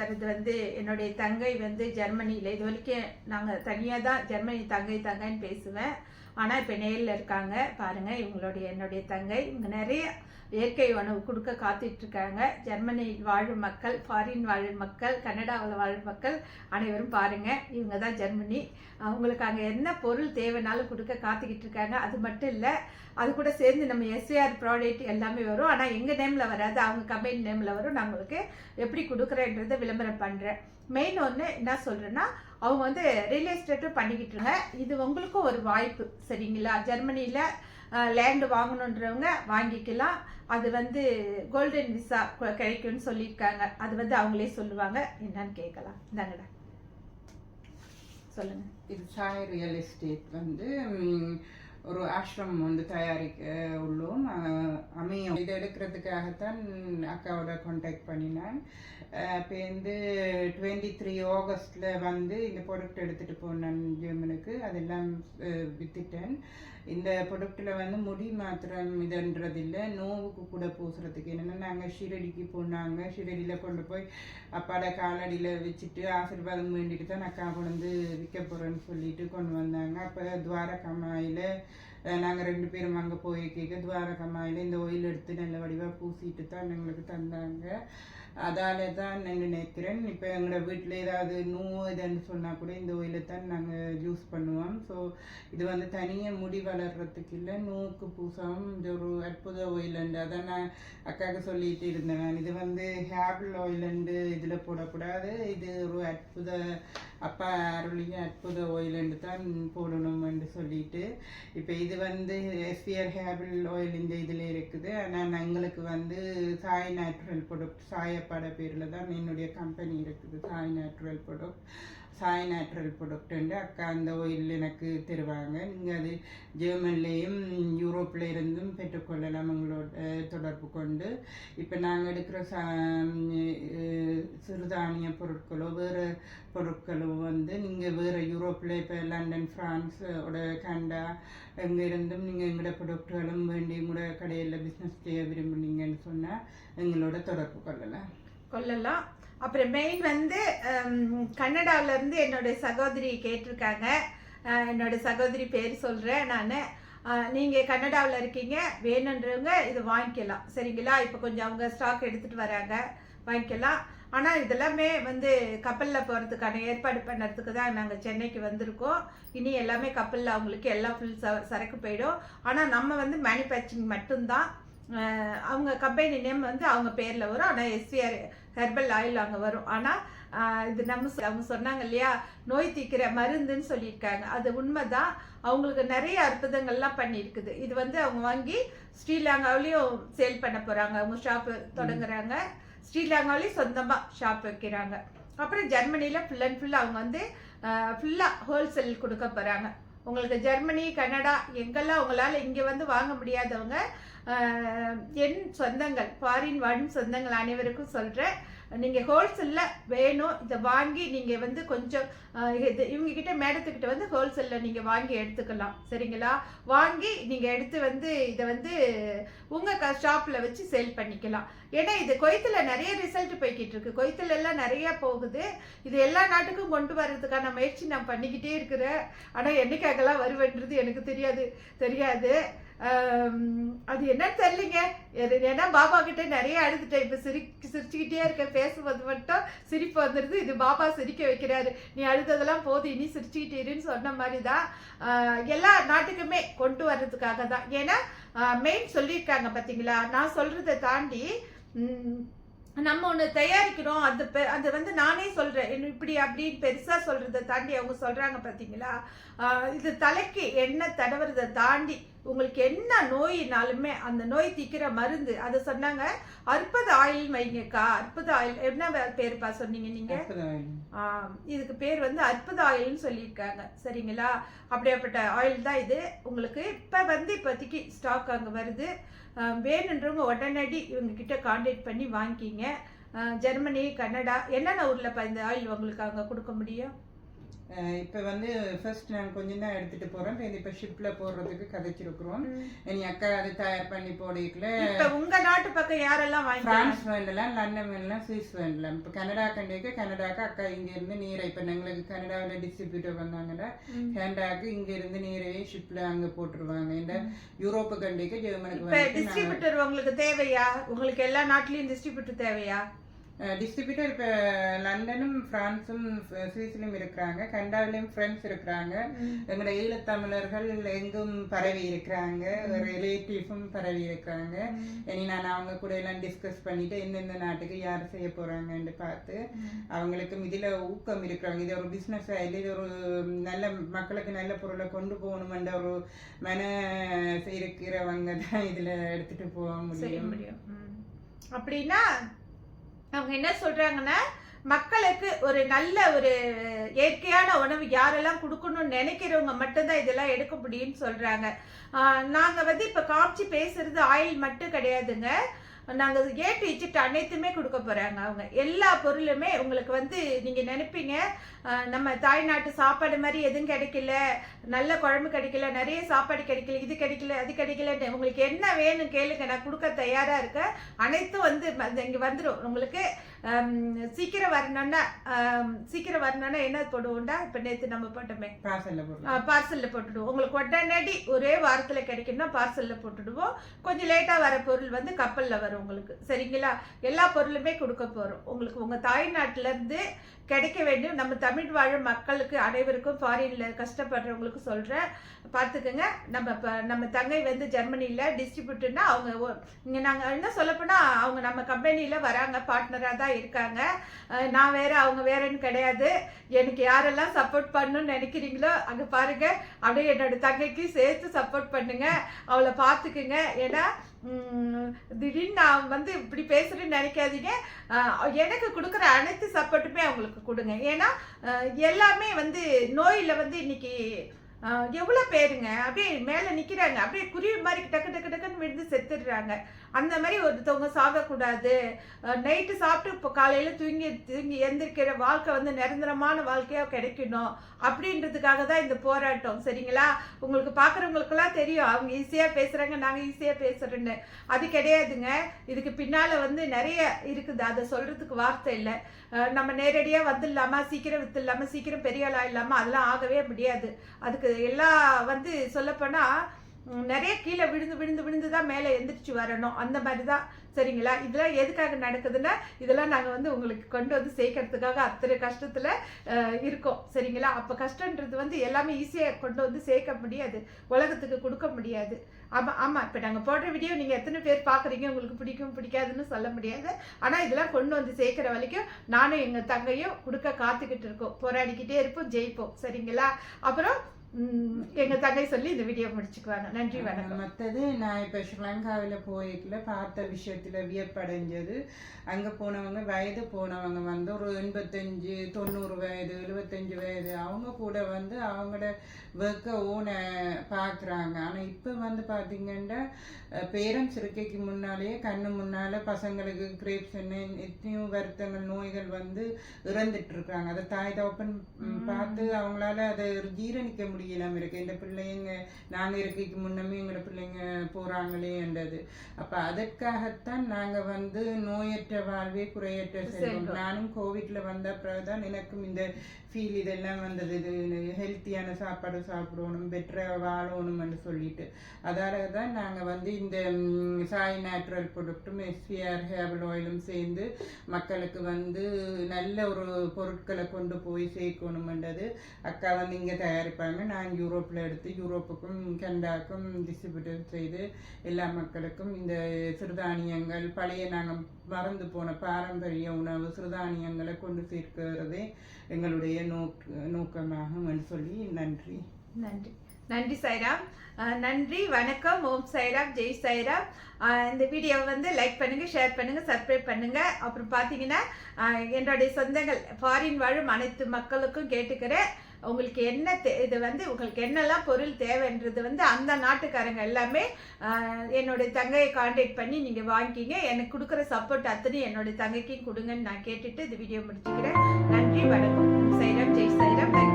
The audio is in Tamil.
வர்றது வந்து என்னுடைய தங்கை வந்து ஜெர்மனியில். இது வரைக்கும் நாங்கள் தனியாக தான் ஜெர்மனி தங்கைன்னு பேசுவேன். ஆனால் இப்போ நேரில் இருக்காங்க பாருங்கள். என்னுடைய தங்கை இவங்க நிறைய இயற்கை உணவு கொடுக்க காத்துட்ருக்காங்க. ஜெர்மனியில் வாழும் மக்கள், ஃபாரின் வாழும் மக்கள், கனடாவில் வாழும் மக்கள் அனைவரும் பாருங்கள். இவங்க தான் ஜெர்மனி. அவங்களுக்கு அங்கே என்ன பொருள் தேவைனாலும் கொடுக்க காத்துக்கிட்டு இருக்காங்க. அது மட்டும் இல்லை, அது கூட சேர்ந்து நம்ம எஸ்ஏஆர் ப்ராடக்ட் எல்லாமே வரும். ஆனால் எங்கள் நேமில் வராது, அவங்க கம்பெனி நேமில் வரும். நான் உங்களுக்கு எப்படி கொடுக்குறேன்றதை விளம்பரம் பண்ணுறேன். மெயின் ஒன்று என்ன சொல்கிறேன்னா, அவங்க வந்து ரியல் எஸ்டேட்டும் பண்ணிக்கிட்டு இருங்க. இது உங்களுக்கும் ஒரு வாய்ப்பு, சரிங்களா? ஜெர்மனியில் லேண்டு வாங்கணுன்றவங்க வாங்கிக்கலாம். அது வந்து கோல்டன் விசா கிடைக்கும்னு சொல்லியிருக்காங்க. அது வந்து அவங்களே சொல்லுவாங்க. என்னன்னு கேட்கலாம். இந்தாங்கடா சொல்லுங்க. இது சாய் ரியல் எஸ்டேட் வந்து ஒரு ஆசிரம் வந்து தயாரிக்க உள்ளோம் அமையும். இதை எடுக்கிறதுக்காகத்தான் அக்காவோட கான்டாக்ட் பண்ணினேன். இப்போ வந்து 23 ஆகஸ்டில் வந்து இந்த ப்ராடக்ட் எடுத்துகிட்டு போனேன் ஜெர்மனுக்கு. அதெல்லாம் விற்றுட்டேன். இந்த ப்ராடக்டில் வந்து முடி மாத்திரம் இதுன்றதில்லை, நோவுக்கு கூட பூசுறதுக்கு. என்னென்னா, நாங்கள் ஷிரடிக்கு போனாங்க. ஷிரடியில் கொண்டு போய் அப்பாட காலடியில் வச்சுட்டு ஆசீர்வாதம் வேண்டிட்டு தான் அக்கா கொண்டு விற்க போகிறேன்னு சொல்லிட்டு கொண்டு வந்தாங்க. அப்போ துவாரகமாயில் நாங்கள் 2 பேரும் அங்கே போய் கேட்க துவாரகமாயில் இந்த ஆயில் எடுத்து நல்ல வடிவாக பூசிட்டு தான் எங்களுக்கு தந்தாங்க. அதால தான் நான் நினைக்கிறேன். இப்போ எங்களோட வீட்டில் ஏதாவது இதுன்னு சொன்னால் கூட இந்த ஆயிலை தான் நாங்கள் யூஸ் பண்ணுவோம். ஸோ இது வந்து தனியாக முடி வளர்கிறதுக்கு இல்லை, நோவுக்கு பூசவும் இது ஒரு அற்புத ஆயிலுண்டு. அதான் நான் அக்காவுக்கு சொல்லிட்டு இருந்தேன். நான் இது வந்து ஹேபிள் ஆயிலுண்டு இதில் போடக்கூடாது, இது ஒரு அற்புத அப்பா அருளிங்க அற்புத ஆயிலுண்டு தான் போடணும்னு சொல்லிட்டு. இப்போ இது வந்து எஸ்பிஆர் ஹேபிள் ஆயில் இந்த இதில் இருக்குது. ஆனால் எங்களுக்கு வந்து சாய் நேச்சுரல் ப்ராடக்ட், சாயப்பாட பேரில் தான் என்னுடைய கம்பெனி இருக்குது. சாய் நேச்சுரல் ப்ராடக்ட் அக்கா அந்த ஆயில் எனக்கு தருவாங்க. நீங்கள் அது ஜெர்மன்லேயும் யூரோப்பில் இருந்தும் பெற்றுக்கொள்ளலாம் உங்களோட தொடர்பு கொண்டு. இப்போ நாங்கள் எடுக்கிற சிறுதானிய பொருட்களோ வேறு பொருட்களோ வந்து நீங்கள் வேறு யூரோப்பில் இப்போ லண்டன், ஃப்ரான்ஸ், கனடா எங்கே இருந்தும் நீங்கள் எங்களோட ப்ராடக்ட்களும் வேண்டி உங்களோட கடையில் பிஸ்னஸ் செய்ய விரும்புனீங்கன்னு சொன்னால் எங்களோட தொடர்பு கொள்ளலாம். அப்புறம் மெயின் வந்து கன்னடாவிலேருந்து என்னுடைய சகோதரி கேட்டிருக்காங்க. என்னோட சகோதரி பேர் சொல்கிறேன் நான். நீங்கள் கன்னடாவில் இருக்கீங்க, வேணுன்றவங்க இது வாங்கிக்கலாம், சரிங்களா? இப்போ கொஞ்சம் அவங்க ஸ்டாக் எடுத்துகிட்டு வராங்க, வாங்கிக்கலாம். ஆனால் இதெல்லாமே வந்து கப்பலில் போகிறதுக்கான ஏற்பாடு பண்ணுறதுக்கு தான் நாங்கள் சென்னைக்கு வந்திருக்கோம். இனி எல்லாமே கப்பலில் அவங்களுக்கு எல்லாம் ஃபுல் சரக்கு போயிடும். ஆனால் நம்ம வந்து மேனுஃபேக்சரிங் மட்டும்தான். அவங்க கம்பெனி நேம் வந்து அவங்க பேரில் வரும். ஆனால் எஸ்விஆர் ஹெர்பல் ஆயில் அங்கே வரும். ஆனால் இது அவங்க சொன்னாங்க இல்லையா, நோய் தீக்கிற மருந்துன்னு சொல்லியிருக்காங்க. அது உண்மைதான். அவங்களுக்கு நிறைய அற்புதங்கள்லாம் பண்ணியிருக்குது. இது வந்து அவங்க வாங்கி ஸ்ரீலங்காவிலையும் சேல் பண்ண போகிறாங்க. அவங்க ஷாப்பு தொடங்குறாங்க. ஸ்ரீலங்காவிலையும் சொந்தமாக ஷாப் வைக்கிறாங்க. அப்புறம் ஜெர்மனியில் ஃபுல் அண்ட் ஃபுல் அவங்க வந்து ஃபுல்லாக ஹோல்சேல் கொடுக்க போகிறாங்க. உங்களுக்கு ஜெர்மனி, கனடா எங்கெல்லாம் உங்களால் இங்கே வந்து வாங்க முடியாதவங்க, என் சொந்தங்கள், ஃபாரின் வாழும் சொந்தங்கள் அனைவருக்கும் சொல்கிறேன், நீங்கள் ஹோல்சேலில் வேணும் இதை வாங்கி நீங்கள் வந்து கொஞ்சம் இவங்ககிட்ட மேடத்துக்கிட்ட வந்து ஹோல்சேலில் நீங்கள் வாங்கி எடுத்துக்கலாம், சரிங்களா? வாங்கி நீங்கள் எடுத்து வந்து இதை வந்து உங்கள் ஷாப்பில் வச்சு சேல் பண்ணிக்கலாம். ஏன்னா இது குவைத்தில் நிறைய ரிசல்ட் போய்கிட்டு இருக்கு. குவைத்தில் எல்லாம் நிறையா போகுது. இது எல்லா நாட்டுக்கும் கொண்டு வர்றதுக்கான முயற்சி நான் பண்ணிக்கிட்டே இருக்கிறேன். ஆனால் என்னைக்காகலாம் வருவேன்றது எனக்கு தெரியாது. அது என்னன்னு தெரியலைங்க. ஏன்னா பாபா கிட்ட நிறைய அழுதுட்டேன். இப்போ சிரிச்சுக்கிட்டே இருக்க, பேசுவது மட்டும் சிரிப்பு வந்துடுது. இது பாபா சிரிக்க வைக்கிறாரு. நீ அழுததெல்லாம் போதும், இனி சிரிச்சுக்கிட்டே இருன்னு சொன்ன மாதிரி தான் எல்லா நாட்டுக்குமே கொண்டு வர்றதுக்காக தான். ஏன்னா மெயின் சொல்லியிருக்காங்க பார்த்தீங்களா. நான் சொல்றதை தாண்டி நம்ம ஒன்று தயாரிக்கிறோம். அது வந்து நானே சொல்கிறேன் இப்படி அப்படின்னு பெருசாக சொல்கிறத தாண்டி அவங்க சொல்கிறாங்க பார்த்தீங்களா. இது தலைக்கு எண்ணெய் தடவுறதை தாண்டி உங்களுக்கு என்ன நோயினாலுமே அந்த நோய் தீக்கிற மருந்து அதை சொன்னாங்க. அற்புத ஆயில் வைங்கக்கா. அற்புத ஆயில் என்ன பேருப்பா சொன்னீங்க நீங்கள்? இதுக்கு பேர் வந்து அற்புத ஆயில்னு சொல்லியிருக்காங்க, சரிங்களா? அப்படியாப்பட்ட ஆயில் தான் இது. உங்களுக்கு இப்போ வந்து இப்போதைக்கு ஸ்டாக் அங்கே வருது. வேணுன்றவங்க உடனடி இவங்க கிட்ட கான்டாக்ட் பண்ணி வாங்கிக்கிங்க. ஜெர்மனி, கனடா என்னென்ன ஊரில் இந்த ஆயில் உங்களுக்கு அங்கே கொடுக்க முடியும்? இப்போ வந்து ஃபர்ஸ்ட் நான் கொஞ்சம் தான் எடுத்துட்டு போறேன். இப்போ ஷிப்ல போடுறதுக்கு கதைச்சிருக்கிறோம். இனி அக்கா அதை தயார் பண்ணி போடல. இப்ப உங்க நாட்டு பக்கம் யாரெல்லாம் வாங்கி பிரான்ஸ் வேண்டலாம், லண்டன் வேண்டலாம், சுவிஸ் வேண்டலாம். இப்போ கனடா கண்டிக்க கனடாக்கு அக்கா இங்க இருந்து நீரை இப்ப எங்களுக்கு கனடாவில் டிஸ்ட்ரிபியூட்டர் வந்தாங்கன்னா கனடாக்கு இங்க இருந்து நீரையே ஷிப்ல அங்க போட்டுருவாங்க. இந்த யூரோப்பு கண்டிக்க ஜெர்மனுக்கு டிஸ்ட்ரிபியூட்டர் உங்களுக்கு தேவையா? உங்களுக்கு எல்லா நாட்டிலயும் டிஸ்ட்ரிபியூட்டர் தேவையா? டிஸ்ட்ரிபியூட்டர் இப்போ லண்டனும் பிரான்ஸும் சுவிஸ்லையும் இருக்கிறாங்க, கனடாவிலையும் ஃப்ரெண்ட்ஸ் இருக்கிறாங்க, எங்களோட ஈழத்தமிழர்கள் எங்கும் பரவி இருக்கிறாங்க, ரிலேட்டிவ்ஸும் பரவி இருக்கிறாங்க. இனி நான் அவங்க கூட எல்லாம் டிஸ்கஸ் பண்ணிட்டு எந்தெந்த நாட்டுக்கு யார் செய்ய போறாங்கன்னு பார்த்து அவங்களுக்கு இதுல ஊக்கம் இருக்கிறவங்க, இது ஒரு பிஸ்னஸ் இல்லை, இது ஒரு நல்ல மக்களுக்கு நல்ல பொருளை கொண்டு போகணுமென்ற ஒரு மன இருக்கிறவங்க தான் இதுல எடுத்துட்டு போக முடியும். அப்படின்னா அவங்க என்ன சொல்றாங்கன்னா, மக்களுக்கு ஒரு நல்ல ஒரு இயற்கையான உணவு யாரெல்லாம் கொடுக்கணும்னு நினைக்கிறவங்க மட்டும்தான் இதெல்லாம் எடுக்க முடியும்னு சொல்றாங்க. நாங்க வந்து இப்ப காமிச்சு பேசுறது ஆயில் மட்டும் கிடையாதுங்க, நாங்கள் ஏட்டு இச்சிட்டு அனைத்துமே கொடுக்க போகிறாங்க. அவங்க எல்லா பொருளுமே உங்களுக்கு வந்து நீங்கள் நினைப்பீங்க நம்ம தாய்நாட்டு சாப்பாடு மாதிரி எதுவும் கிடைக்கல, நல்ல குழம்பு கிடைக்கல, நிறைய சாப்பாடு கிடைக்கல, இது கிடைக்கல அது கிடைக்கலன்னு உங்களுக்கு என்ன வேணும் கேளுங்க, நான் கொடுக்க தயாராக இருக்கேன். அனைத்தும் வந்து இங்கே வந்துடும். உங்களுக்கு சீக்கிரம் வரணும்னா என்ன போடுவோம்டா, இப்போ நேற்று நம்ம போட்டோமே பார்சலில் போட்டுடுவோம். உங்களுக்கு உடனடி ஒரே வாரத்தில் கிடைக்கும்னா பார்சலில் போட்டுடுவோம். கொஞ்சம் லேட்டாக வர பொருள் வந்து கப்பலில் வரும் உங்களுக்கு. சரிங்களா? எல்லா பொருளுமே கொடுக்க போகிறோம் உங்களுக்கு. உங்கள் தாய்நாட்டிலேருந்து கிடைக்க வேண்டும். நம்ம தமிழ் வாழும் மக்களுக்கு அனைவருக்கும், ஃபாரினில் கஷ்டப்படுறவங்களுக்கு சொல்கிறேன், பார்த்துக்குங்க. நம்ம தங்கை வந்து ஜெர்மனியில் டிஸ்ட்ரிபியூட்டர்னா அவங்க இங்கே நாங்கள் என்ன சொல்லப்போனால் அவங்க நம்ம கம்பெனியில் வராங்க, பார்ட்னராக தான் இருக்காங்க. நான் வேறு அவங்க வேறன்னு கிடையாது. எனக்கு யாரெல்லாம் சப்போர்ட் பண்ணணும்னு நினைக்கிறீங்களோ அங்கே பாருங்கள், அப்படியே என்னோட தங்கைக்கு சேர்த்து சப்போர்ட் பண்ணுங்க, அவளை பார்த்துக்குங்க. ஏன்னா திடீர்னு நான் வந்து இப்படி பேசுறேன்னு நினைக்காதீங்க. எனக்கு கொடுக்குற அனைத்து சப்போர்ட்டுமே அவங்களுக்கு கொடுங்க. ஏன்னா எல்லாமே வந்து நோயில் வந்து இன்னைக்கு எவ்வளோ பேருங்க அப்படியே மேலே நிற்கிறாங்க, அப்படியே குருவி மாதிரி டக்கு டக்கு டக்குன்னு விழுந்து செத்துடுறாங்க. அந்த மாதிரி ஒருத்தவங்க சாகக்கூடாது. நைட்டு சாப்பிட்டு இப்போ காலையில் தூங்கி எந்திரிக்கிற வாழ்க்கை வந்து நிரந்தரமான வாழ்க்கையாக கிடைக்கணும் அப்படின்றதுக்காக தான் இந்த போராட்டம். சரிங்களா? உங்களுக்கு பார்க்குறவங்களுக்கெல்லாம் தெரியும், அவங்க ஈஸியாக பேசுகிறாங்க, நாங்கள் ஈஸியாக பேசுகிறோன்னு. அது கிடையாதுங்க. இதுக்கு பின்னால் வந்து நிறைய இருக்குது, அதை சொல்கிறதுக்கு வார்த்தை இல்லை. நம்ம நேரடியாக வந்துடலாமா, சீக்கிரம் வித்துடலாமா, சீக்கிரம் பெரிய ஆளாக இல்லாமல் அதெல்லாம் ஆகவே முடியாது. அதுக்கு எல்லாம் வந்து சொல்லப்போனால் நிறைய கீழே விழுந்து தான் மேலே எந்திரிச்சு வரணும். அந்த மாதிரி தான். சரிங்களா? இதெல்லாம் எதுக்காக நடக்குதுன்னா, இதெல்லாம் நாங்கள் வந்து உங்களுக்கு கொண்டு வந்து சேர்க்கறதுக்காக அத்தனை கஷ்டத்தில் இருக்கோம். சரிங்களா? அப்போ கஷ்டன்றது வந்து எல்லாமே ஈஸியாக கொண்டு வந்து சேர்க்க முடியாது, உலகத்துக்கு கொடுக்க முடியாது. ஆமாம். இப்போ நாங்கள் போடுற வீடியோ நீங்கள் எத்தனை பேர் பார்க்குறீங்க, உங்களுக்கு பிடிக்கும் பிடிக்காதுன்னு சொல்ல முடியாது. ஆனால் இதெல்லாம் கொண்டு வந்து சேர்க்குற வரைக்கும் நானும் எங்கள் தங்கையும் கொடுக்க காத்துக்கிட்டு இருக்கோம், போராடிக்கிட்டே இருப்போம், ஜெயிப்போம். சரிங்களா? அப்புறம் எங்க தங்கை சொல்லி இந்த வீடியோ முடிச்சுக்குவாங்க. நன்றி, வணக்கம். மற்றது நான் இப்போ ஸ்ரீலங்காவில் போயிட்டுல பார்த்த விஷயத்துல வியப்படைஞ்சது, அங்கே போனவங்க வயது போனவங்க வந்து ஒரு 85 90 வயது 75 வயது அவங்க கூட வந்து அவங்களோட ஒர்க்கை ஓன பார்க்குறாங்க. ஆனால் இப்போ வந்து பார்த்தீங்கன்னா பேரண்ட்ஸ் இருக்கைக்கு முன்னாலேயே கண்ணு முன்னால் பசங்களுக்கு கிரேப்ஸ் எத்தனையோ வருத்தங்கள் நோய்கள் வந்து இறந்துட்டு இருக்காங்க. அதை தாய் தகப்பன் பார்த்து அவங்களால அதை ஜீரணிக்க முடியலாம இருக்கு. இந்த பிள்ளைங்க நாங்கள் இருக்கைக்கு முன்னமே எங்களோட பிள்ளைங்க போகிறாங்களேன்றது. அப்போ அதற்காகத்தான் நாங்கள் வந்து நோயற்ற வாழ்வே குறையற்ற செல்வம். நானும் கோவிட்ல வந்த பிறகுதான் எனக்கும் இந்த ஃபீல் இதெல்லாம் வந்தது. இது ஹெல்த்தியான சாப்பாடு சாப்பிடணும், பெட்டராக வாழணும்னு சொல்லிட்டு அதால தான் நாங்கள் வந்து இந்த சாய் நேச்சுரல் ப்ராடக்ட்டும் எஸ்பிஆர் ஹேர் ஆயிலும் சேர்ந்து மக்களுக்கு வந்து நல்ல ஒரு பொருட்களை கொண்டு போய் சேர்க்கணுமென்றது. அக்கா வந்து இங்கே தயாரிப்பாங்க, நான் யூரோப்பில் எடுத்து யூரோப்புக்கும் கனடாக்கும் டிஸ்ட்ரிபியூட்டர் செய்து எல்லா மக்களுக்கும் இந்த சிறுதானியங்கள் பழைய நாங்கள் மறந்து போன பாரம்பரிய உணவு சிறுதானியங்களை கொண்டு சேர்க்கிறதே எங்களுடைய நோக்கமாகும் என்று சொல்லி நன்றி. நன்றி சாய்ராம். நன்றி, வணக்கம். ஓம் சாய்ராம், ஜெய் சாய்ராம். இந்த வீடியோவை வந்து லைக் பண்ணுங்க, ஷேர் பண்ணுங்க, சப்ஸ்கிரைப் பண்ணுங்க. அப்புறம் பார்த்தீங்கன்னா என்னுடைய சொந்தங்கள் ஃபாரின் வாழும் அனைத்து மக்களுக்கும் கேட்டுக்கிறேன், உங்களுக்கு என்ன இது வந்து உங்களுக்கு என்னெல்லாம் பொருள் தேவைன்றது வந்து அந்த நாட்டுக்காரங்க எல்லாமே என்னுடைய தங்கையை கான்டாக்ட் பண்ணி நீங்கள் வாங்கிக்கிங்க. எனக்கு கொடுக்குற சப்போர்ட் அத்தனை என்னுடைய தங்கைக்கும் கொடுங்கன்னு நான் கேட்டுட்டு இந்த வீடியோ முடிச்சுக்கிறேன். நன்றி, வணக்கம். சாய்ராம், ஜெய் சாய்ராம்.